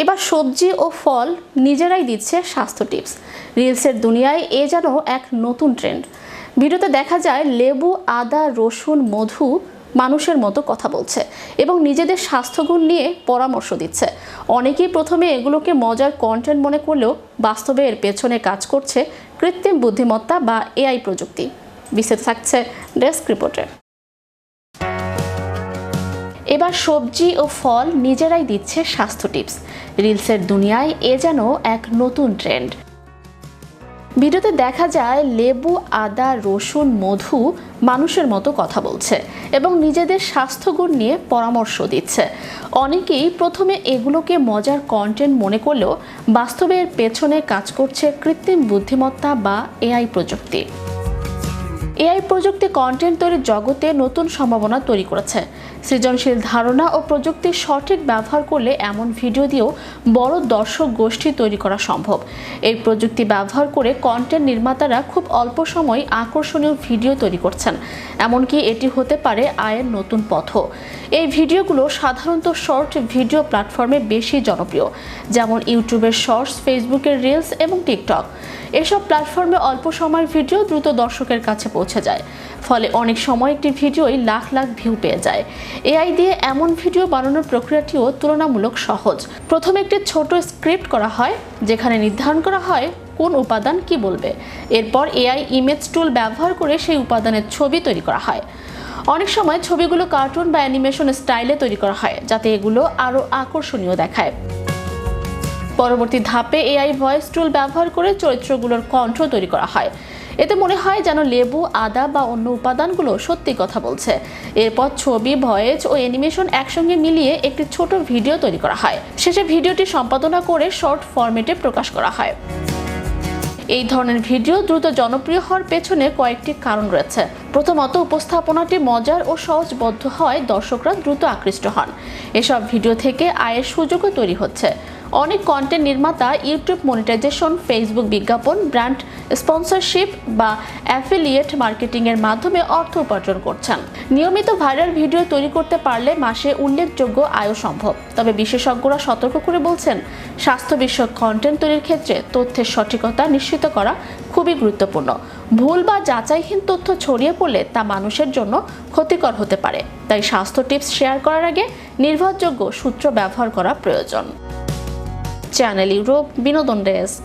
এবার সবজি ও ফল নিজেরাই দিচ্ছে স্বাস্থ্য টিপস। রিলসের দুনিয়ায় এ যেন এক নতুন ট্রেন্ড। ভিডিওতে দেখা যায় লেবু, আদা, রসুন, মধু মানুষের মতো কথা বলছে এবং নিজেদের স্বাস্থ্যগুণ নিয়ে পরামর্শ দিচ্ছে। অনেকেই প্রথমে এগুলোকে মজার কন্টেন্ট মনে করলেও বাস্তবে এর পেছনে কাজ করছে কৃত্রিম বুদ্ধিমত্তা বা এআই প্রযুক্তি। বিস্তারিত থাকছে ডেস্ক রিপোর্টে। এবার সবজি ও ফল নিজেরাই দিচ্ছে স্বাস্থ্য টিপস। রিলসের দুনিয়ায় এ যেন এক নতুন ট্রেন্ড। ভিডিওতে দেখা যায় লেবু, আদা, রসুন, মধু মানুষের মতো কথা বলছে এবং নিজেদের স্বাস্থ্যগুণ নিয়ে পরামর্শ দিচ্ছে। অনেকেই প্রথমে এগুলোকে মজার কন্টেন্ট মনে করলেও বাস্তবে এর পেছনে কাজ করছে কৃত্রিম বুদ্ধিমত্তা বা এআই প্রযুক্তি। এআই প্রযুক্তি কন্টেন্ট তৈরির জগতে নতুন সম্ভাবনা তৈরি করেছে। সৃজনশীল ধারণা ও প্রযুক্তির সঠিক ব্যবহার করলে এমন ভিডিও দিয়েও বড় দর্শক গোষ্ঠী তৈরি করা সম্ভব। এই প্রযুক্তি ব্যবহার করে কন্টেন্ট নির্মাতারা খুব অল্প সময়ে আকর্ষণীয় ভিডিও তৈরি করছেন। এমনকি এটি হতে পারে আয়ের নতুন পথও। এই ভিডিওগুলো সাধারণত শর্ট ভিডিও প্ল্যাটফর্মে বেশি জনপ্রিয়, যেমন ইউটিউবের শর্টস, ফেসবুকের রিলস এবং টিকটক। এসব প্ল্যাটফর্মে অল্প সময়ের ভিডিও দ্রুত দর্শকের কাছে পৌঁছে যায়, ফলে অনেক সময় একটি ভিডিওই লাখ লাখ ভিউ পেয়ে যায়। এআই দিয়ে এমন ভিডিও বানানোর প্রক্রিয়াটিও তুলনামূলক সহজ। প্রথমে একটি ছোট স্ক্রিপ্ট করা হয়, যেখানে নির্ধারণ করা হয় কোন উপাদান কি বলবে। এরপর এআই ইমেজ টুল ব্যবহার করে সেই উপাদানের ছবি তৈরি করা হয়। অনেক সময় ছবিগুলো কার্টুন বা অ্যানিমেশন স্টাইলে তৈরি করা হয়, যাতে এগুলো আরও আকর্ষণীয় দেখায়। পরবর্তী ধাপে এআই ভয়েস টুল ব্যবহার করে চরিত্রগুলোর কণ্ঠ তৈরি করা হয়। এতে মনে হয় যেন লেবু, আদা বা অন্য উপাদানগুলো সত্যি কথা বলছে। এরপর ছবি, ভয়েস ও অ্যানিমেশন একসঙ্গে মিলিয়ে একটি ছোট ভিডিও তৈরি করা হয়। শেষে ভিডিওটি সম্পাদনা করে শর্ট ফরম্যাটে প্রকাশ করা হয়। এই ধরনের ভিডিও দ্রুত জনপ্রিয় হওয়ার পেছনে কয়েকটি কারণ রয়েছে। প্রথমত, উপস্থাপনাটি মজার ও সহজবোধ্য হয়, দর্শকরা দ্রুত আকৃষ্ট হন। এসব ভিডিও থেকে আয়ের সুযোগও তৈরি হচ্ছে। অনেক কন্টেন্ট নির্মাতা ইউটিউব মনিটাইজেশন, ফেসবুক বিজ্ঞাপন, ব্র্যান্ড স্পন্সরশিপ বা অ্যাফিলিয়েট মার্কেটিংয়ের মাধ্যমে অর্থ উপার্জন করছেন। নিয়মিত ভাইরাল ভিডিও তৈরি করতে পারলে মাসে উল্লেখযোগ্য আয়ও সম্ভব। তবে বিশেষজ্ঞরা সতর্ক করে বলছেন, স্বাস্থ্য বিষয়ক কন্টেন্ট তৈরির ক্ষেত্রে তথ্যের সঠিকতা নিশ্চিত করা খুবই গুরুত্বপূর্ণ। ভুল বা যাচাইহীন তথ্য ছড়িয়ে পড়লে তা মানুষের জন্য ক্ষতিকর হতে পারে। তাই স্বাস্থ্য টিপস শেয়ার করার আগে নির্ভরযোগ্য সূত্র ব্যবহার করা প্রয়োজন। চ্যানেল ইউরোপ বিনোদন ডেস্ক।